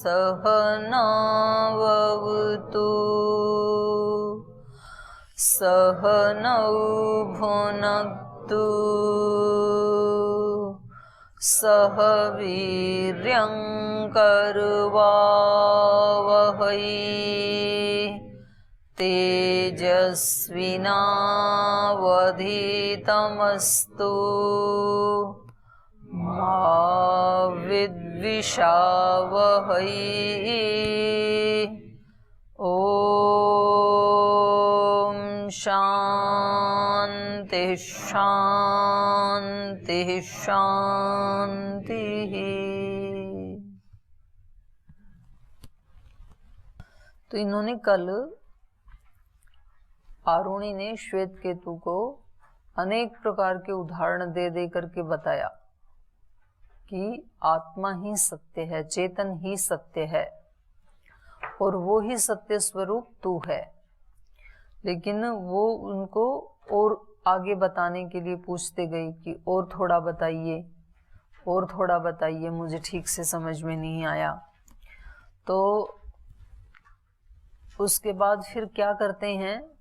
सहनावतु सहनौ भुनक्तु सह वीर्यं करवावहै तेजस्विनावधीतमस्तु मा विद्विषावहै। ओम शांति शांति शांति। तो इन्होंने कल आरुणि ने श्वेत केतु को अनेक प्रकार के उदाहरण दे दे करके बताया कि आत्मा ही सत्य है, चेतन ही सत्य है और वो ही सत्य स्वरूप तू है। लेकिन वो उनको और आगे बताने के लिए पूछते गए कि और थोड़ा बताइए, और थोड़ा बताइए, मुझे ठीक से समझ में नहीं आया। तो उसके बाद फिर क्या करते हैं,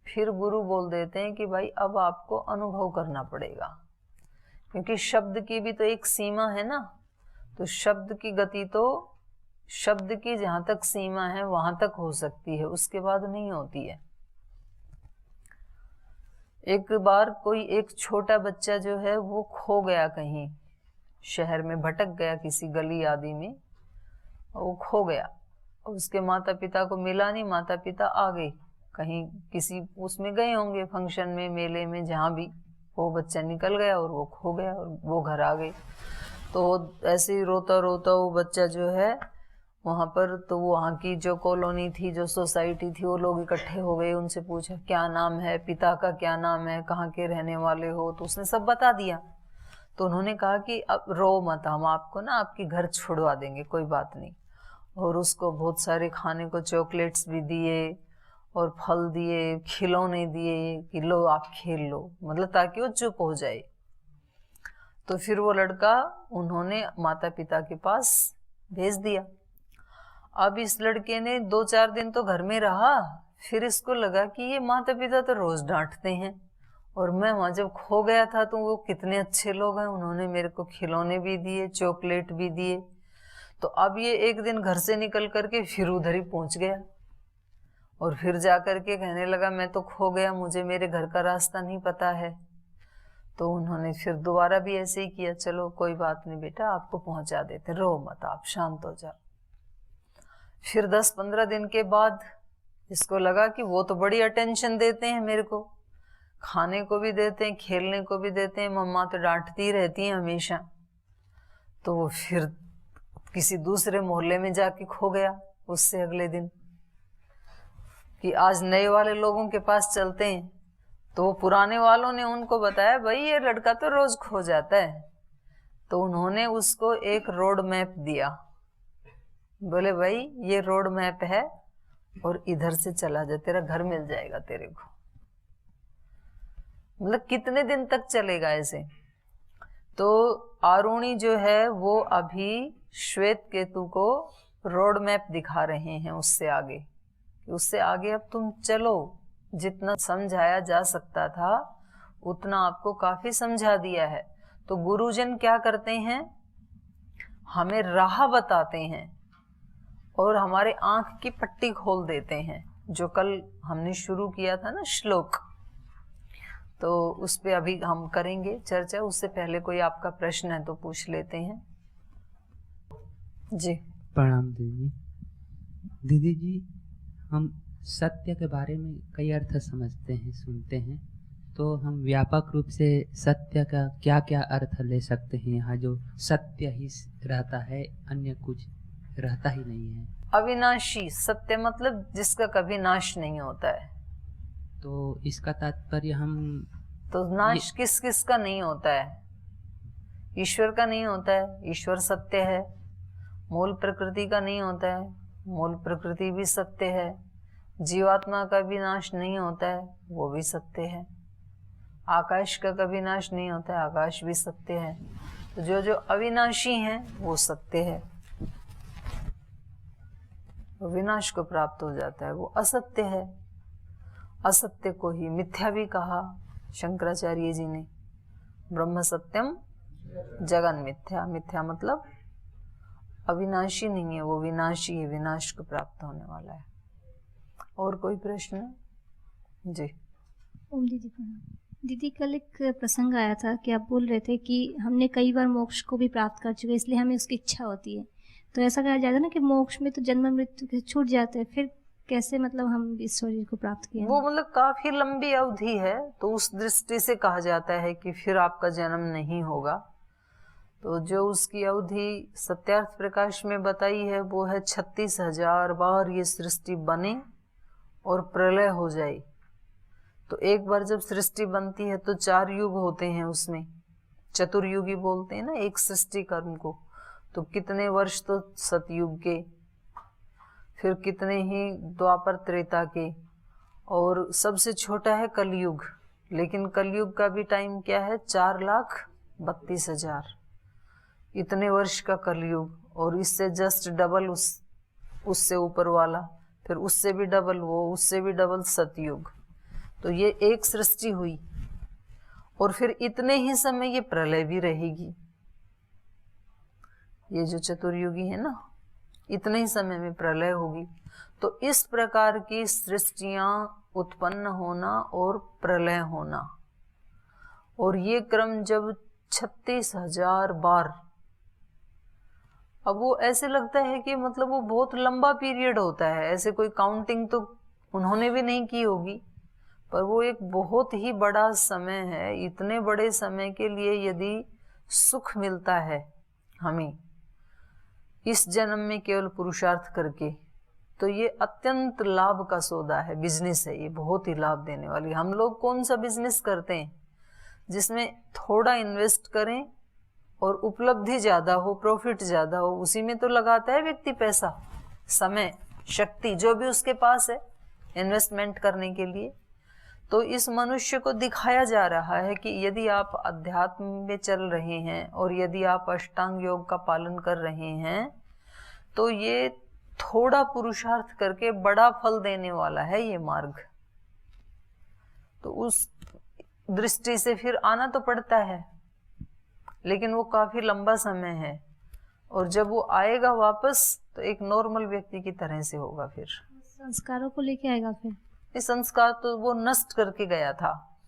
फिर गुरु बोल देते हैं कि भाई अब आपको अनुभव करना पड़ेगा, क्योंकि शब्द की भी तो एक सीमा है ना। तो शब्द की गति तो शब्द की जहां तक सीमा है वहां तक हो सकती है, उसके बाद नहीं होती है। एक बार कोई एक छोटा बच्चा जो है वो खो गया, कहीं शहर में भटक गया, किसी गली आदि में वो खो गया। उसके माता पिता को मिला नहीं, माता पिता आ गए कहीं किसी उसमें गए होंगे, फंक्शन में, मेले में, जहां भी। वो बच्चा निकल गया और वो खो गया और वो घर आ गई। तो ऐसे ही रोता रोता वो बच्चा जो है वहां पर, तो वहां की जो कॉलोनी थी, जो सोसाइटी थी, वो लोग इकट्ठे हो गए। उनसे पूछा क्या नाम है, पिता का क्या नाम है, कहाँ के रहने वाले हो। तो उसने सब बता दिया। तो उन्होंने कहा कि अब रो मत, हम आपको ना आपके घर छुड़वा देंगे, कोई बात नहीं। और उसको बहुत सारे खाने को चॉकलेट्स भी दिए और फल दिए, खिलौने दिए कि लो आप खेल लो, मतलब ताकि वो चुप हो जाए। तो फिर वो लड़का उन्होंने माता पिता के पास भेज दिया। अब इस लड़के ने 2-4 दिन तो घर में रहा। फिर इसको लगा कि ये माता पिता तो रोज डांटते हैं और मैं वहां जब खो गया था तो वो कितने अच्छे लोग हैं, उन्होंने मेरे को खिलौने भी दिए, चॉकलेट भी दिए। तो अब ये एक दिन घर से निकल करके फिर उधर ही पहुंच गया और फिर जाकर के कहने लगा मैं तो खो गया, मुझे मेरे घर का रास्ता नहीं पता है। तो उन्होंने फिर दोबारा भी ऐसे ही किया, चलो कोई बात नहीं बेटा, आपको पहुंचा देते, रो मत, आप शांत हो जाओ। फिर 10-15 दिन के बाद इसको लगा कि वो तो बड़ी अटेंशन देते हैं मेरे को, खाने को भी देते हैं, खेलने को भी देते हैं, मम्मा तो डांटती रहती है हमेशा। तो वो फिर किसी दूसरे मोहल्ले में जाके खो गया। उससे अगले दिन कि आज नए वाले लोगों के पास चलते हैं, तो पुराने वालों ने उनको बताया भाई ये लड़का तो रोज खो जाता है। तो उन्होंने उसको एक रोड मैप दिया, बोले भाई ये रोड मैप है और इधर से चला जा, तेरा घर मिल जाएगा तेरे को। मतलब कितने दिन तक चलेगा ऐसे। तो आरुणि जो है वो अभी श्वेत केतु को रोड मैप दिखा रहे हैं उससे आगे, उससे आगे अब तुम चलो। जितना समझाया जा सकता था उतना आपको काफी समझा दिया है। तो गुरुजन क्या करते हैं, हमें राह बताते हैं और हमारे आंख की पट्टी खोल देते हैं। जो कल हमने शुरू किया था ना श्लोक, तो उस पे अभी हम करेंगे चर्चा। उससे पहले कोई आपका प्रश्न है तो पूछ लेते हैं जी। प्रणाम दीदी। दीदी जी, हम सत्य के बारे में कई अर्थ समझते हैं, सुनते हैं, तो हम व्यापक रूप से सत्य का क्या क्या अर्थ ले सकते हैं? यहाँ जो सत्य ही रहता है, अन्य कुछ रहता ही नहीं है। अविनाशी सत्य मतलब जिसका कभी नाश नहीं होता है। तो इसका तात्पर्य हम तो नाश किस किस का नहीं होता है? ईश्वर का नहीं होता है, ईश्वर सत्य है। मूल प्रकृति का नहीं होता है, मूल प्रकृति भी सत्य है। जीवात्मा का भी नाश नहीं होता है, वो भी सत्य है। आकाश का कभी नाश नहीं होता है, आकाश भी सत्य है। तो जो जो अविनाशी है वो सत्य है। तो विनाश को प्राप्त हो जाता है। वो असत्य है। असत्य को ही मिथ्या भी कहा शंकराचार्य जी ने। ब्रह्म सत्यम जगन मिथ्या। मिथ्या मतलब अविनाशी नहीं है, वो विनाशी है, विनाश को प्राप्त होने वाला है। और कोई प्रश्न? जी। ओम दीदी प्रणाम। दीदी कल एक प्रसंग आया था कि आप बोल रहे थे कि हमने कई बार मोक्ष को भी प्राप्त कर चुके, इसलिए हमें उसकी इच्छा होती है। तो ऐसा कहा जाता है ना कि मोक्ष में तो जन्म मृत्यु के छूट जाते हैं, फिर कैसे मतलब हम इस शरीर को प्राप्त किए? वो मतलब काफी लंबी अवधि है, तो उस दृष्टि से कहा जाता है कि फिर आपका जन्म नहीं होगा। तो जो उसकी अवधि सत्यार्थ प्रकाश में बताई है वो है 36,000 बार ये सृष्टि बने और प्रलय हो जाए। तो एक बार जब सृष्टि बनती है तो 4 युग होते हैं उसमें, चतुर्युगी बोलते हैं ना एक सृष्टि कर्म को। तो कितने वर्ष तो सतयुग के, फिर कितने ही द्वापर त्रेता के, और सबसे छोटा है कलयुग। लेकिन कलयुग का भी टाइम क्या है? 4,32,000 इतने वर्ष का कलयुग। और इससे जस्ट डबल उससे ऊपर वाला, फिर उससे भी डबल वो, उससे भी डबल सतयुग। तो ये एक सृष्टि हुई, और फिर इतने ही समय ये प्रलय भी रहेगी। ये जो चतुर्युगी है ना, इतने ही समय में प्रलय होगी। तो इस प्रकार की सृष्टियां उत्पन्न होना और प्रलय होना, और ये क्रम जब 36,000 बार, अब वो ऐसे लगता है कि मतलब वो बहुत लंबा पीरियड होता है। ऐसे कोई काउंटिंग तो उन्होंने भी नहीं की होगी, पर वो एक बहुत ही बड़ा समय है। इतने बड़े समय के लिए यदि सुख मिलता है हमें इस जन्म में केवल पुरुषार्थ करके, तो ये अत्यंत लाभ का सौदा है, बिजनेस है ये, बहुत ही लाभ देने वाली। हम लोग कौन सा बिजनेस करते हैं जिसमें थोड़ा इन्वेस्ट करें और उपलब्धि ज्यादा हो, प्रॉफिट ज्यादा हो, उसी में तो लगाता है व्यक्ति पैसा, समय, शक्ति, जो भी उसके पास है इन्वेस्टमेंट करने के लिए। तो इस मनुष्य को दिखाया जा रहा है कि यदि आप अध्यात्म में चल रहे हैं और यदि आप अष्टांग योग का पालन कर रहे हैं, तो ये थोड़ा पुरुषार्थ करके बड़ा फल देने वाला है ये मार्ग। तो उस दृष्टि से फिर आना तो पड़ता है, लेकिन वो काफी लंबा समय है, और जब वो आएगा वापस तो एक नॉर्मल व्यक्ति की तरह से होगा। फिर संस्कारों को लेके आएगा फिर? इस संस्कार तो वो नष्ट करके गया था।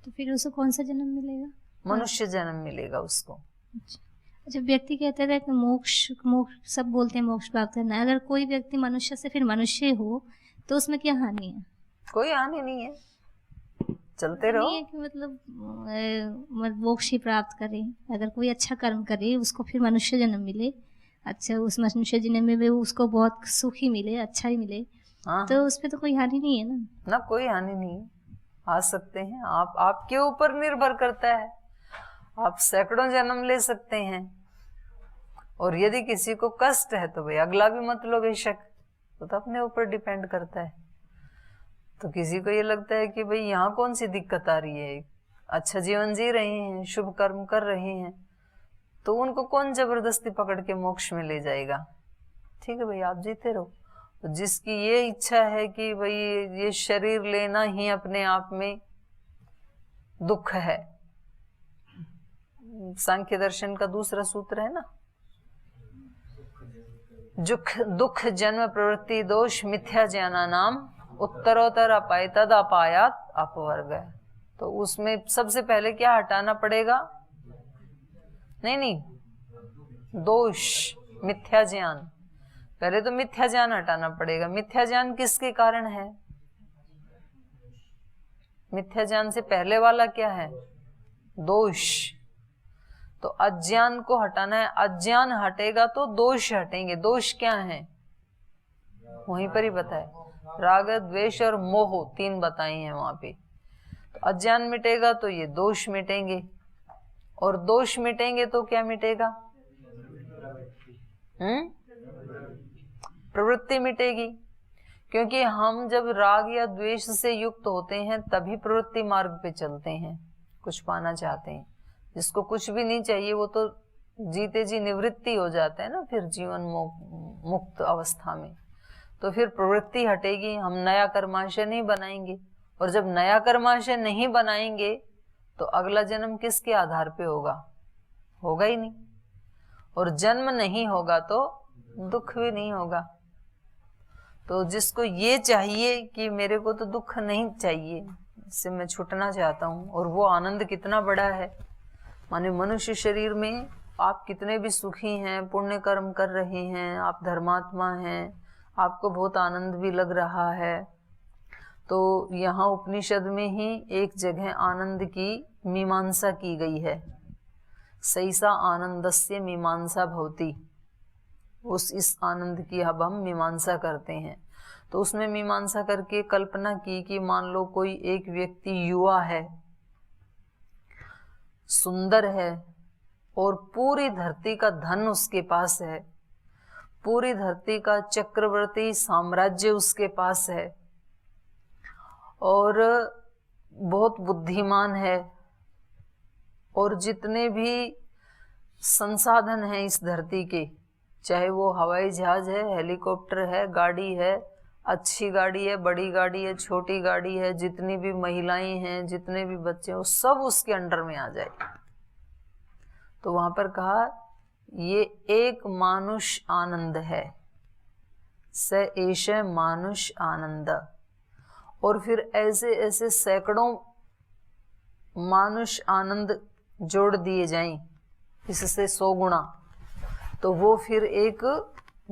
तो फिर उसको कौन सा जन्म मिलेगा? मनुष्य जन्म मिलेगा उसको। अच्छा, व्यक्ति कहते थे कि मोक्ष मोक्ष सब बोलते हैं मोक्ष प्राप्त करना है, अगर कोई व्यक्ति मनुष्य से फिर मनुष्य हो तो उसमें क्या हानि है? कोई हानि नहीं है, चलते रहो। नहीं है कि मतलब मोक्ष ही प्राप्त करे, अगर कोई अच्छा कर्म करे उसको फिर मनुष्य जन्म मिले, अच्छा उस मनुष्य जन्म में भी उसको बहुत सुख ही मिले, अच्छा ही मिले, हाँ, तो उसमें तो कोई हानि नहीं है ना? ना, कोई हानि नहीं है, आ सकते हैं आप। आपके ऊपर निर्भर करता है, आप सैकड़ों जन्म ले सकते हैं। और यदि किसी को कष्ट है तो भाई अगला भी मत लो बेशक, तो अपने ऊपर डिपेंड करता है। तो किसी को ये लगता है कि भाई यहाँ कौन सी दिक्कत आ रही है, अच्छा जीवन जी रहे हैं, शुभ कर्म कर रहे हैं, तो उनको कौन जबरदस्ती पकड़ के मोक्ष में ले जाएगा? ठीक है भाई, आप जीते रहो। तो जिसकी ये इच्छा है कि भाई ये शरीर लेना ही अपने आप में दुख है, सांख्य दर्शन का दूसरा सूत्र है ना, दुख जन्म प्रवृत्ति दोष मिथ्या ज्ञाना नाम उत्तरोत्तर अपाय तद अपायात अपवर्ग। तो उसमें सबसे पहले क्या हटाना पड़ेगा? नहीं, दोष, मिथ्या ज्ञान। पहले तो मिथ्या ज्ञान हटाना पड़ेगा। मिथ्या ज्ञान किसके कारण है? मिथ्या ज्ञान से पहले वाला क्या है? दोष। तो अज्ञान को हटाना है, अज्ञान हटेगा तो दोष हटेंगे। दोष क्या है? वहीं पर ही बताए, राग द्वेष और मोह, 3 बताए हैं वहां पे। तो अज्ञान मिटेगा तो ये दोष मिटेंगे, और दोष मिटेंगे तो क्या मिटेगा? प्रवृत्ति मिटेगी। क्योंकि हम जब राग या द्वेष से युक्त होते हैं तभी प्रवृत्ति मार्ग पे चलते हैं, कुछ पाना चाहते हैं। जिसको कुछ भी नहीं चाहिए वो तो जीते जी निवृत्ति हो जाता है ना फिर जीवन मुक्त अवस्था में, तो फिर प्रवृत्ति हटेगी, हम नया कर्माशय नहीं बनाएंगे। और जब नया कर्माशय नहीं बनाएंगे तो अगला जन्म किसके आधार पे होगा? होगा ही नहीं। और जन्म नहीं होगा तो दुख भी नहीं होगा। तो जिसको ये चाहिए कि मेरे को तो दुख नहीं चाहिए, इससे मैं छूटना चाहता हूँ, और वो आनंद कितना बड़ा है। माने मनुष्य शरीर में आप कितने भी सुखी हैं, पुण्य कर्म कर रहे हैं, आप धर्मात्मा हैं, आपको बहुत आनंद भी लग रहा है, तो यहाँ उपनिषद में ही एक जगह आनंद की मीमांसा की गई है। सैसा आनंदस्य मीमांसा भवति, इस आनंद की अब हम मीमांसा करते हैं। तो उसमें मीमांसा करके कल्पना की कि मान लो कोई एक व्यक्ति युवा है, सुंदर है, और पूरी धरती का धन उसके पास है, पूरी धरती का चक्रवर्ती साम्राज्य उसके पास है, और बहुत बुद्धिमान है, और जितने भी संसाधन हैं इस धरती के, चाहे वो हवाई जहाज है, हेलीकॉप्टर है, गाड़ी है, अच्छी गाड़ी है, बड़ी गाड़ी है, छोटी गाड़ी है, जितनी भी महिलाएं हैं, जितने भी बच्चे हैं, वो सब उसके अंडर में आ जाए। तो वहां पर कहा ये एक मानुष आनंद है, स एष मानुष आनंद। और फिर ऐसे ऐसे सैकड़ों मानुष आनंद जोड़ दिए जाएं, इससे 100 गुणा, तो वो फिर एक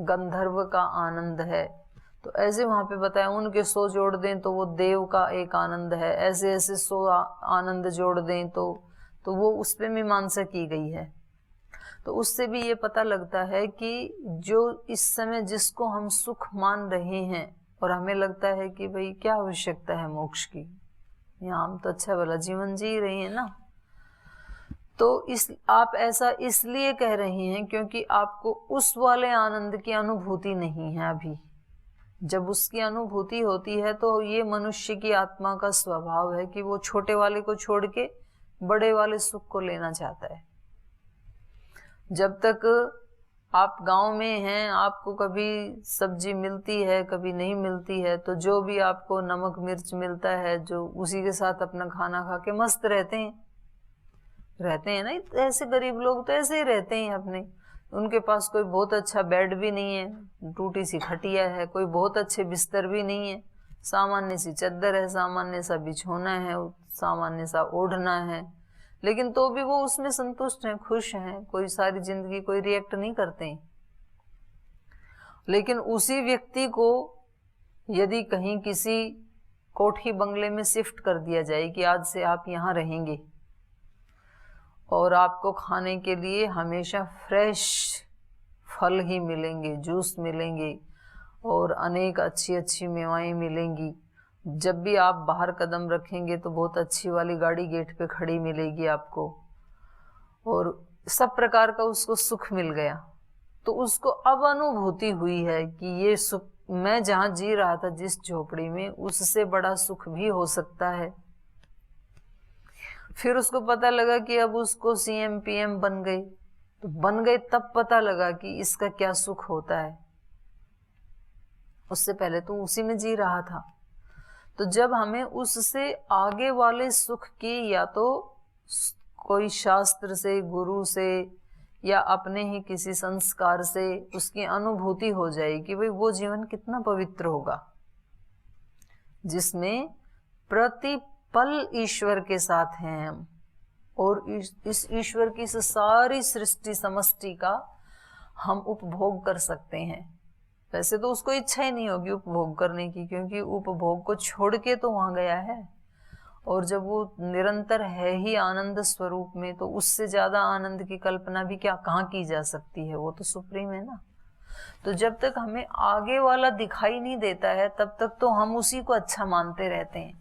गंधर्व का आनंद है। तो ऐसे वहां पे बताया, उनके 100 जोड़ दें तो वो देव का एक आनंद है, ऐसे ऐसे 100 आनंद जोड़ दें तो वो उस पे मीमांसा की गई है। तो उससे भी ये पता लगता है कि जो इस समय जिसको हम सुख मान रहे हैं और हमें लगता है कि भाई क्या आवश्यकता है मोक्ष की, यहाँ हम तो अच्छा भला जीवन जी रहे हैं ना, तो आप ऐसा इसलिए कह रहे हैं क्योंकि आपको उस वाले आनंद की अनुभूति नहीं है अभी। जब उसकी अनुभूति होती है तो ये मनुष्य की आत्मा का स्वभाव है कि वो छोटे वाले को छोड़ के बड़े वाले सुख को लेना चाहता है। जब तक आप गांव में हैं, आपको कभी सब्जी मिलती है, कभी नहीं मिलती है, तो जो भी आपको नमक मिर्च मिलता है, जो उसी के साथ अपना खाना खा के मस्त रहते हैं ना। ऐसे गरीब लोग तो ऐसे ही रहते हैं अपने, उनके पास कोई बहुत अच्छा बेड भी नहीं है, टूटी सी खटिया है, कोई बहुत अच्छे बिस्तर भी नहीं है, सामान्य सी चद्दर है, सामान्य सा बिछोना है, सामान्य सा ओढ़ना है, लेकिन तो भी वो उसमें संतुष्ट हैं, खुश हैं, कोई सारी जिंदगी कोई रिएक्ट नहीं करते हैं। लेकिन उसी व्यक्ति को यदि कहीं किसी कोठी बंगले में शिफ्ट कर दिया जाए कि आज से आप यहाँ रहेंगे और आपको खाने के लिए हमेशा फ्रेश फल ही मिलेंगे, जूस मिलेंगे और अनेक अच्छी अच्छी मेवाएं मिलेंगी, जब भी आप बाहर कदम रखेंगे तो बहुत अच्छी वाली गाड़ी गेट पे खड़ी मिलेगी आपको, और सब प्रकार का उसको सुख मिल गया, तो उसको अब अनुभूति हुई है कि ये सुख मैं जहां जी रहा था जिस झोपड़ी में, उससे बड़ा सुख भी हो सकता है। फिर उसको पता लगा कि अब उसको सीएम पीएम बन गए, तो बन गए तब पता लगा कि इसका क्या सुख होता है। उससे पहले तो उसी में जी रहा था। तो जब हमें उससे आगे वाले सुख की या तो कोई शास्त्र से, गुरु से या अपने ही किसी संस्कार से उसकी अनुभूति हो जाए कि भाई वो जीवन कितना पवित्र होगा, जिसमें प्रतिपल ईश्वर के साथ हैं हम, और इस ईश्वर की इस सारी सृष्टि समष्टि का हम उपभोग कर सकते हैं। वैसे तो उसको इच्छा ही नहीं होगी उपभोग करने की, क्योंकि उपभोग को छोड़ के तो वहां गया है, और जब वो निरंतर है ही आनंद स्वरूप में, तो उससे ज्यादा आनंद की कल्पना भी कहाँ की जा सकती है, वो तो सुप्रीम है ना। तो जब तक हमें आगे वाला दिखाई नहीं देता है तब तक तो हम उसी को अच्छा मानते रहते हैं।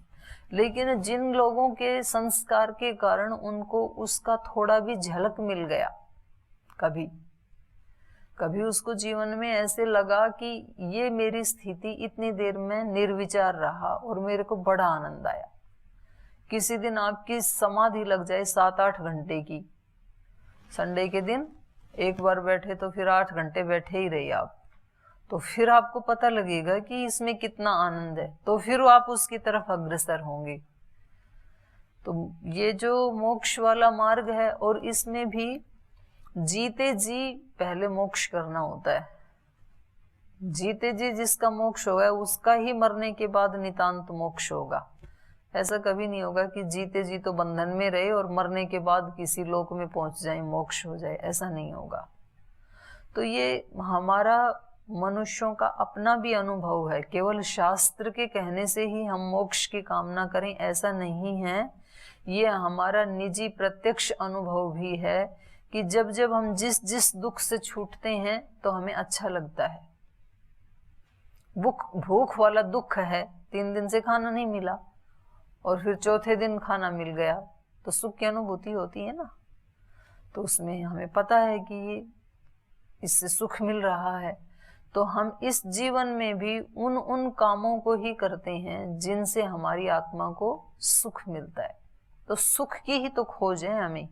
लेकिन जिन लोगों के संस्कार के कारण उनको उसका थोड़ा भी झलक मिल गया, कभी उसको जीवन में ऐसे लगा कि ये मेरी स्थिति इतनी देर में निर्विचार रहा और मेरे को बड़ा आनंद आया। किसी दिन आपकी समाधि लग जाए 7-8 घंटे की, संडे के दिन एक बार बैठे तो फिर 8 घंटे बैठे ही रहिए आप, तो फिर आपको पता लगेगा कि इसमें कितना आनंद है, तो फिर आप उसकी तरफ अग्रसर होंगे। तो ये जो मोक्ष वाला मार्ग है, और इसमें भी जीते जी पहले मोक्ष करना होता है। जीते जी जिसका मोक्ष होगा उसका ही मरने के बाद नितांत मोक्ष होगा। ऐसा कभी नहीं होगा कि जीते जी तो बंधन में रहे और मरने के बाद किसी लोक में पहुंच जाए, मोक्ष हो जाए, ऐसा नहीं होगा। तो ये हमारा मनुष्यों का अपना भी अनुभव है, केवल शास्त्र के कहने से ही हम मोक्ष की कामना करें ऐसा नहीं है। ये हमारा निजी प्रत्यक्ष अनुभव भी है कि जब जब हम जिस जिस दुख से छूटते हैं तो हमें अच्छा लगता है। भूख वाला दुख है, 3 दिन से खाना नहीं मिला और फिर चौथे दिन खाना मिल गया, तो सुख की अनुभूति होती है ना। तो उसमें हमें पता है कि ये इससे सुख मिल रहा है। तो हम इस जीवन में भी उन कामों को ही करते हैं जिनसे हमारी आत्मा को सुख मिलता है। तो सुख की ही तो खोज है हमें,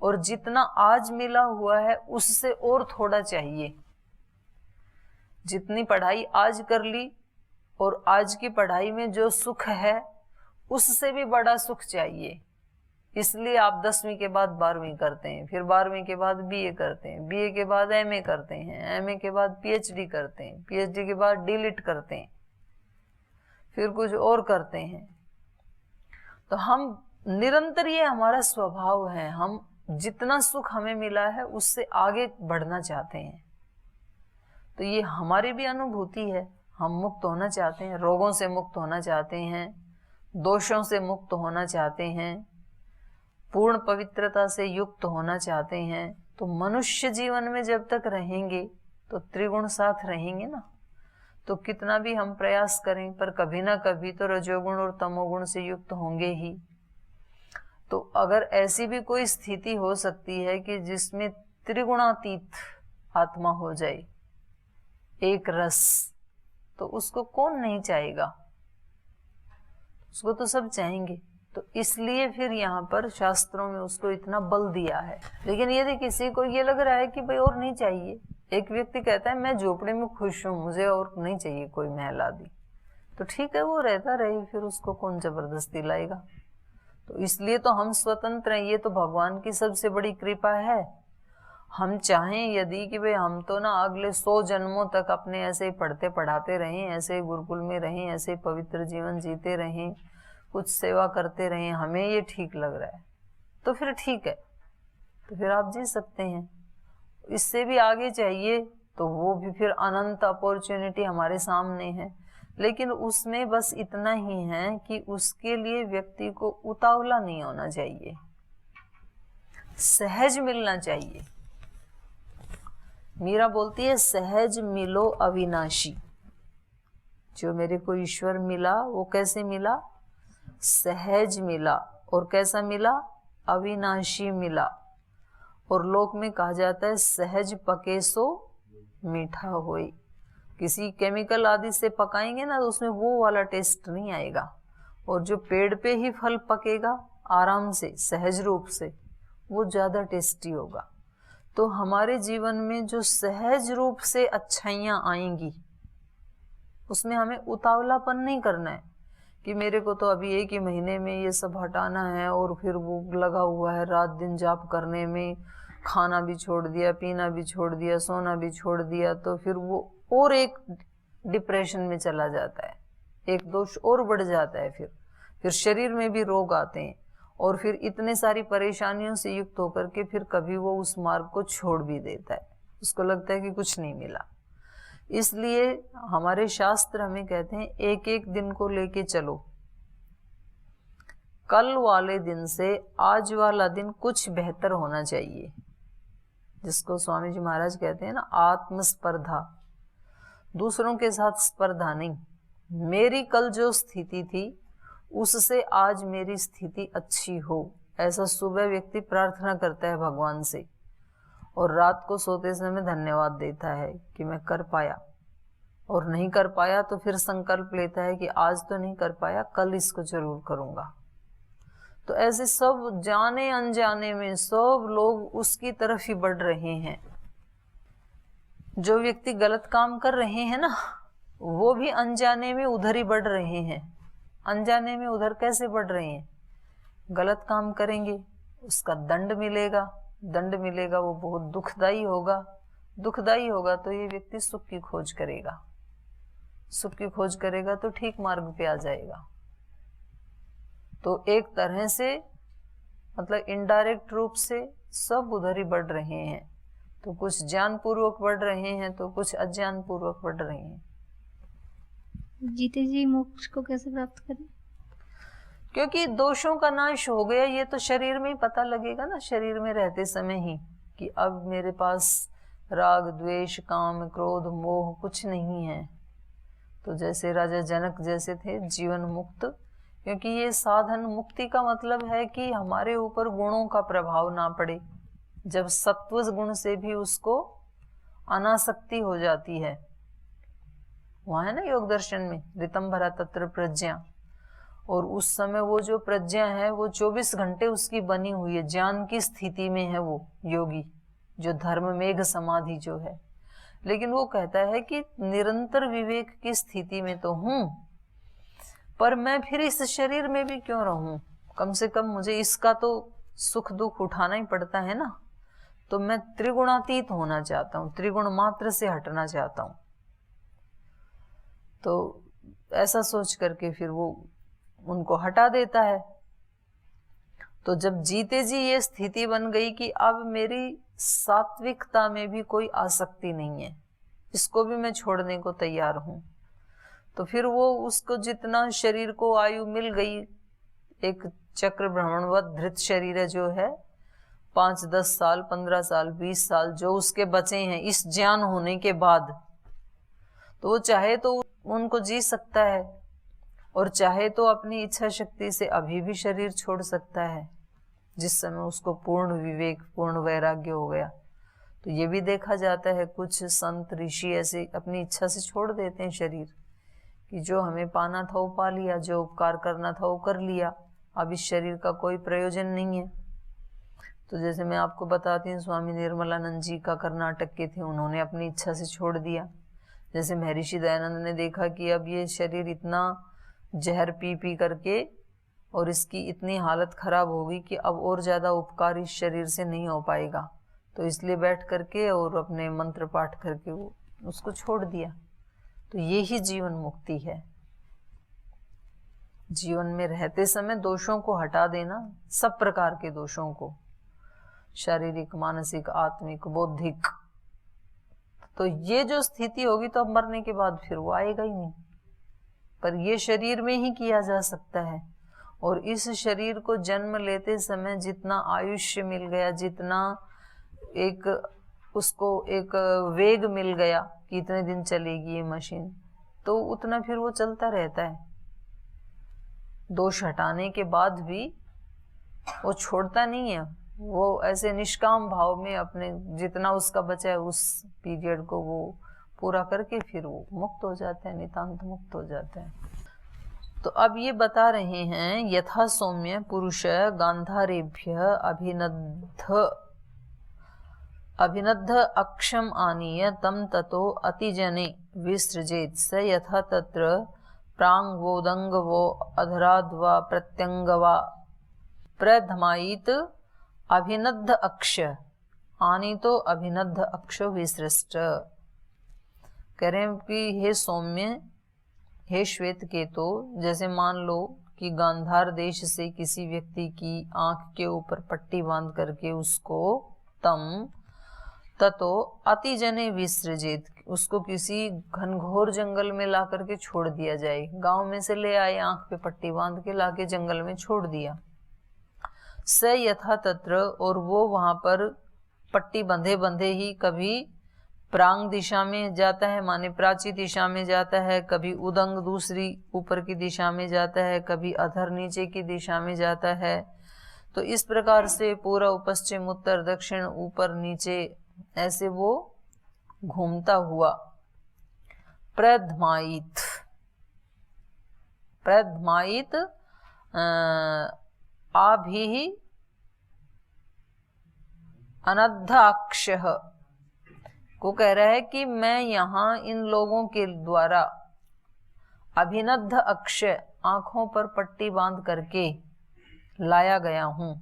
और जितना आज मिला हुआ है उससे और थोड़ा चाहिए। जितनी पढ़ाई आज कर ली और आज की पढ़ाई में जो सुख है उससे भी बड़ा सुख चाहिए। इसलिए आप 10वीं के बाद 12वीं करते हैं, फिर 12वीं के बाद बीए करते हैं, बीए के बाद एमए करते हैं, एमए के बाद पीएचडी करते हैं, पीएचडी के बाद डीलिट करते हैं, फिर कुछ और करते हैं। तो हम निरंतर, ये हमारा स्वभाव है, हम जितना सुख हमें मिला है उससे आगे बढ़ना चाहते हैं। तो ये हमारी भी अनुभूति है। हम मुक्त होना चाहते हैं, रोगों से मुक्त होना चाहते हैं, दोषों से मुक्त होना चाहते हैं, पूर्ण पवित्रता से युक्त होना चाहते हैं। तो मनुष्य जीवन में जब तक रहेंगे तो त्रिगुण साथ रहेंगे ना। तो कितना भी हम प्रयास करें पर कभी ना कभी तो रजोगुण और तमोगुण से युक्त होंगे ही। तो अगर ऐसी भी कोई स्थिति हो सकती है कि जिसमें त्रिगुणातीत आत्मा हो जाए, एक रस, तो उसको कौन नहीं चाहेगा, उसको तो सब चाहेंगे। तो इसलिए फिर यहाँ पर शास्त्रों में उसको इतना बल दिया है। लेकिन यदि किसी को ये लग रहा है कि भाई और नहीं चाहिए, एक व्यक्ति कहता है मैं झोपड़े में खुश हूँ, मुझे और नहीं चाहिए कोई महल आदि, तो ठीक है, वो रहता रहे, फिर उसको कौन जबरदस्ती लाएगा। तो इसलिए तो हम स्वतंत्र हैं। ये तो भगवान की सबसे बड़ी कृपा है। हम चाहें यदि कि भाई हम तो ना अगले 100 जन्मों तक अपने ऐसे ही पढ़ते पढ़ाते रहें, ऐसे ही गुरुकुल में रहें, ऐसे ही पवित्र जीवन जीते रहें, कुछ सेवा करते रहें, हमें ये ठीक लग रहा है तो फिर ठीक है, तो फिर आप जी सकते हैं। इससे भी आगे चाहिए तो वो भी फिर अनंत अपॉर्चुनिटी हमारे सामने है। लेकिन उसमें बस इतना ही है कि उसके लिए व्यक्ति को उतावला नहीं होना चाहिए, सहज मिलना चाहिए। मीरा बोलती है सहज मिलो अविनाशी। जो मेरे को ईश्वर मिला वो कैसे मिला? सहज मिला। और कैसा मिला? अविनाशी मिला। और लोक में कहा जाता है सहज पके सो मीठा होई। किसी केमिकल आदि से पकाएंगे ना तो उसमें वो वाला टेस्ट नहीं आएगा। और जो पेड़ पे ही फल पकेगा आराम से सहज रूप से, वो ज्यादा टेस्टी होगा। तो हमारे जीवन में जो सहज रूप से अच्छाइयाँ आएंगी उसमें हमें उतावलापन नहीं करना है कि मेरे को तो अभी 1 ही महीने में ये सब हटाना है, और फिर वो लगा हुआ है रात दिन जाप करने में, खाना भी छोड़ दिया, पीना भी छोड़ दिया, सोना भी छोड़ दिया, तो फिर वो और एक डिप्रेशन में चला जाता है, एक दोष और बढ़ जाता है। फिर शरीर में भी रोग आते हैं, और फिर इतने सारी परेशानियों से युक्त होकर के फिर कभी वो उस मार्ग को छोड़ भी देता है, उसको लगता है कि कुछ नहीं मिला। इसलिए हमारे शास्त्र हमें कहते हैं एक एक दिन को लेके चलो। कल वाले दिन से आज वाला दिन कुछ बेहतर होना चाहिए, जिसको स्वामी जी महाराज कहते हैं ना आत्मस्पर्धा। दूसरों के साथ स्पर्धा नहीं। मेरी कल जो स्थिति थी उससे आज मेरी स्थिति अच्छी हो, ऐसा सुबह व्यक्ति प्रार्थना करता है भगवान से, और रात को सोते समय धन्यवाद देता है कि मैं कर पाया। और नहीं कर पाया तो फिर संकल्प लेता है कि आज तो नहीं कर पाया, कल इसको जरूर करूंगा। तो ऐसे सब जाने अनजाने में सब लोग उसकी तरफ ही बढ़ रहे हैं। जो व्यक्ति गलत काम कर रहे हैं ना, वो भी अनजाने में उधर ही बढ़ रहे हैं। अनजाने में उधर कैसे बढ़ रहे हैं? गलत काम करेंगे, उसका दंड मिलेगा, दंड मिलेगा, वो बहुत दुखदाई होगा। दुखदाई होगा तो ये व्यक्ति सुख की खोज करेगा, सुख की खोज करेगा तो ठीक मार्ग पे आ जाएगा। तो एक तरह से मतलब इनडायरेक्ट रूप से सब उधर ही बढ़ रहे हैं। तो कुछ ज्ञान पूर्वक बढ़ रहे हैं तो कुछ अज्ञान पूर्वक बढ़ रहे हैं। जीते जी मोक्ष को कैसे प्राप्त करें? क्योंकि दोषों का नाश हो गया, ये तो शरीर में ही पता लगेगा ना, शरीर में रहते समय ही, कि अब मेरे पास राग द्वेष काम क्रोध मोह कुछ नहीं है। तो जैसे राजा जनक जैसे थे जीवन मुक्त, क्योंकि ये साधन मुक्ति का मतलब है कि हमारे ऊपर गुणों का प्रभाव ना पड़े। जब सत्व गुण से भी उसको अनासक्ति हो जाती है, वहां है ना योग दर्शन में ऋतंभरा तत्र प्रज्ञा, और उस समय वो जो प्रज्ञा है वो 24 घंटे उसकी बनी हुई है, ज्ञान की स्थिति में है वो योगी, जो धर्म मेघ समाधि जो है। लेकिन वो कहता है कि निरंतर विवेक की स्थिति में तो हूं, पर मैं फिर इस शरीर में भी क्यों रहूं, कम से कम मुझे इसका तो सुख दुख उठाना ही पड़ता है ना। तो मैं त्रिगुणातीत होना चाहता हूं, त्रिगुण मात्र से हटना चाहता हूं। तो ऐसा सोच करके फिर वो उनको हटा देता है। तो जब जीते जी ये स्थिति बन गई कि अब मेरी सात्विकता में भी कोई आसक्ति नहीं है, इसको भी मैं छोड़ने को तैयार हूं, तो फिर वो उसको जितना शरीर को आयु मिल गई, एक चक्र भ्रमणवत धृत शरीर है जो है, 5, 10 साल 15 साल 20 साल जो उसके बचे हैं इस ज्ञान होने के बाद, तो वो चाहे तो उनको जी सकता है और चाहे तो अपनी इच्छा शक्ति से अभी भी शरीर छोड़ सकता है, जिस समय उसको पूर्ण विवेक पूर्ण वैराग्य हो गया। तो ये भी देखा जाता है कुछ संत ऋषि ऐसे अपनी इच्छा से छोड़ देते हैं शरीर, कि जो हमें पाना था वो पा लिया, जो उपकार करना था वो कर लिया, अब इस शरीर का कोई प्रयोजन नहीं है। तो जैसे मैं आपको बताती हूँ, स्वामी निर्मलानंद जी का कर्नाटक के थे, उन्होंने अपनी इच्छा से छोड़ दिया। जैसे महर्षि दयानंद ने देखा कि अब ये शरीर इतना जहर पी पी करके और इसकी इतनी हालत खराब होगी कि अब और ज्यादा उपकार इस शरीर से नहीं हो पाएगा, तो इसलिए बैठ करके और अपने मंत्र पाठ करके वो उसको छोड़ दिया। तो ये ही जीवन मुक्ति है। जीवन में रहते समय दोषों को हटा देना, सब प्रकार के दोषों को, शारीरिक मानसिक आत्मिक बौद्धिक। तो ये जो स्थिति होगी तो अब मरने के बाद फिर वो आएगा ही नहीं, पर ये शरीर में ही किया जा सकता है। और इस शरीर को जन्म लेते समय जितना आयुष्य मिल गया, जितना एक उसको एक वेग मिल गया कि इतने दिन चलेगी ये मशीन, तो उतना फिर वो चलता रहता है। दोष हटाने के बाद भी वो छोड़ता नहीं है, वो ऐसे निष्काम भाव में अपने जितना उसका बचा है उस पीरियड को वो पूरा करके फिर वो मुक्त हो जाता है, नितांत मुक्त हो जाता है। तो अब ये बता रहे हैं, यथा सौम्य पुरुष गांधारेभ्य अभिनद्ध अक्षम आनीय तम ततो अतिजने विसृजेत स यथा तत्र प्रांगवोदंग वो अधराद्वा प्रत्यंगवा प्रधमायित अभिनद्ध अक्ष आनीतो अभिनद्ध अक्षो विसृष्ट। कह रहे हैं कि हे सौम्य, हे श्वेत केतो, जैसे मान लो कि गांधार देश से किसी व्यक्ति की आंख के ऊपर पट्टी बांध करके उसको तम ततो अतिजने विसृजित, उसको किसी घनघोर जंगल में ला करके छोड़ दिया जाए। गांव में से ले आए, आंख पे पट्टी बांध के लाके जंगल में छोड़ दिया। स यथा तत्र, और वो वहां पर पट्टी बंधे बंधे ही कभी प्रांग दिशा में जाता है, माने प्राची दिशा में जाता है, कभी उदंग दूसरी ऊपर की दिशा में जाता है, कभी अधर नीचे की दिशा में जाता है। तो इस प्रकार से पूर्व पश्चिम उत्तर दक्षिण ऊपर नीचे ऐसे वो घूमता हुआ प्रधमायित आभि अनद्धाक्षः को कह रहा है कि मैं यहाँ इन लोगों के द्वारा अभिनद्ध अक्षय आंखों पर पट्टी बांध करके लाया गया हूं।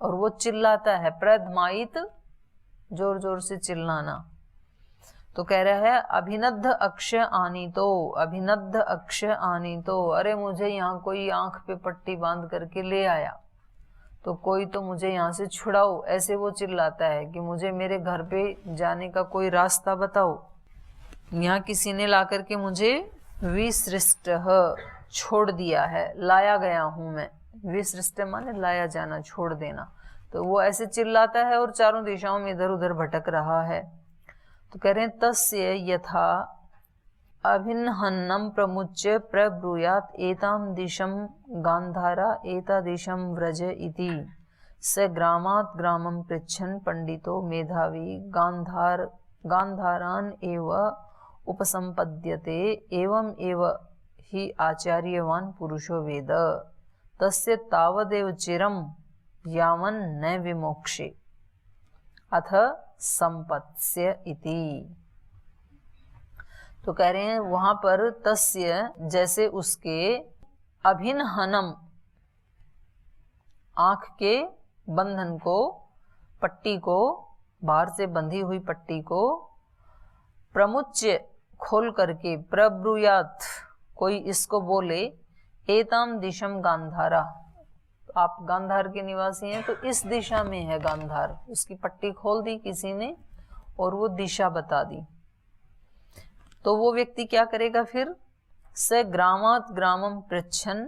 और वो चिल्लाता है, प्रदमायित जोर जोर से चिल्लाना। तो कह रहा है अभिनद्ध अक्षय आनी तो, अभिनद्ध अक्षय आनी तो, अरे मुझे यहाँ कोई आंख पे पट्टी बांध करके ले आया, तो कोई तो मुझे यहाँ से छुड़ाओ। ऐसे वो चिल्लाता है कि मुझे मेरे घर पे जाने का कोई रास्ता बताओ। यहाँ किसी ने ला करके मुझे विसृष्ट छोड़ दिया है, लाया गया हूं मैं। विसृष्ट माने लाया जाना, छोड़ देना। तो वो ऐसे चिल्लाता है और चारों दिशाओं में इधर उधर भटक रहा है। तो कह रहे हैं तस्य यथा अभिन्हन्नम प्रमुच्य प्रब्रूयात एताम दिशम गांधारा एता दिशम व्रज इति स ग्रामात् ग्रामं पृच्छन् पंडितो मेधावी गांधारान एव उपसंपद्यते एवं एव हि आचार्यवान पुरुषो वेद तस्य तावदेव चिरम यावन् न विमोक्षे अथ संपत्स्य इति। तो कह रहे हैं वहां पर तस्य जैसे उसके अभिन्हनम आंख के बंधन को, पट्टी को, बाहर से बंधी हुई पट्टी को प्रमुच्य खोल करके प्रब्रूयात कोई इसको बोले एताम दिशम गांधारा, आप गांधार के निवासी हैं तो इस दिशा में है गांधार। उसकी पट्टी खोल दी किसी ने और वो दिशा बता दी। तो वो व्यक्ति क्या करेगा फिर? स ग्रामात् ग्रामम पृच्छन्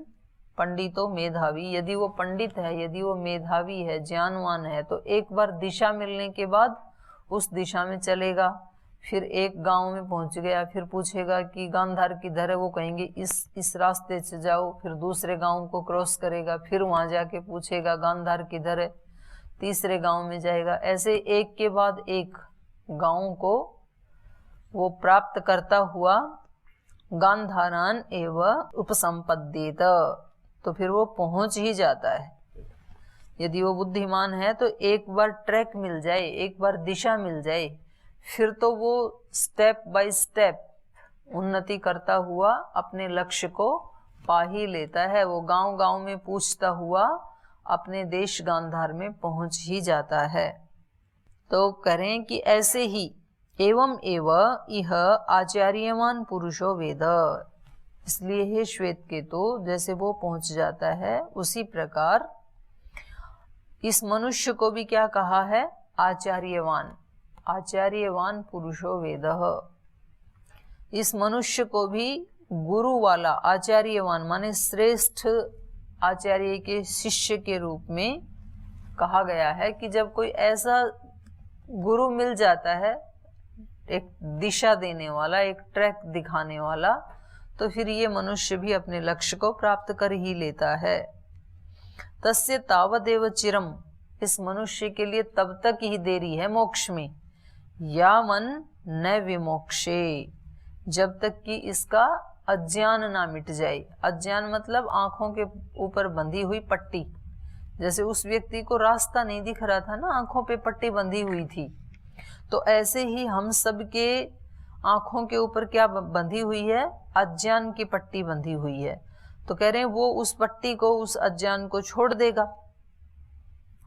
पंडितो मेधावी, यदि वो पंडित है, यदि वो मेधावी है, ज्ञानवान है, तो एक बार दिशा मिलने के बाद उस दिशा में चलेगा। फिर एक गांव में पहुंच गया, फिर पूछेगा कि गांधार किधर है, वो कहेंगे इस रास्ते से जाओ। फिर दूसरे गांव को क्रॉस करेगा, फिर वहां जाके पूछेगा गांधार किधर है, तीसरे गांव में जाएगा। ऐसे एक के बाद एक गांव को वो प्राप्त करता हुआ गांधारान एव उपसंपद्येत, तो फिर वो पहुंच ही जाता है। यदि वो बुद्धिमान है तो एक बार ट्रैक मिल जाए, एक बार दिशा मिल जाए, फिर तो वो स्टेप बाय स्टेप उन्नति करता हुआ अपने लक्ष्य को पा ही लेता है। वो गांव गांव में पूछता हुआ अपने देश गांधार में पहुंच ही जाता है। तो करें कि ऐसे ही एवं एव इह आचार्यवान पुरुषो वेद, इसलिए हे श्वेत केतु जैसे वो पहुंच जाता है उसी प्रकार इस मनुष्य को भी क्या कहा है? आचार्यवान, आचार्यवान पुरुषो वेद। इस मनुष्य को भी गुरु वाला, आचार्यवान माने श्रेष्ठ आचार्य के शिष्य के रूप में कहा गया है कि जब कोई ऐसा गुरु मिल जाता है, एक दिशा देने वाला, एक ट्रैक दिखाने वाला, तो फिर ये मनुष्य भी अपने लक्ष्य को प्राप्त कर ही लेता है। तस्य तावदेव चिरम, इस मनुष्य के लिए तब तक ही देरी है मोक्ष में, यावन न विमोक्षे, जब तक कि इसका अज्ञान ना मिट जाए। अज्ञान मतलब आंखों के ऊपर बंधी हुई पट्टी। जैसे उस व्यक्ति को रास्ता नहीं दिख रहा था ना, आंखों पे पट्टी बंधी हुई थी, तो ऐसे ही हम सब के आंखों के ऊपर क्या बंधी हुई है? अज्ञान की पट्टी बंधी हुई है। तो कह रहे हैं वो उस पट्टी को, उस अज्ञान को छोड़ देगा,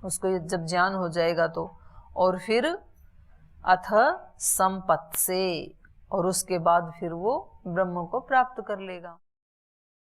उसको जब ज्ञान हो जाएगा तो, और फिर अथ संपत् से, और उसके बाद फिर वो ब्रह्म को प्राप्त कर लेगा।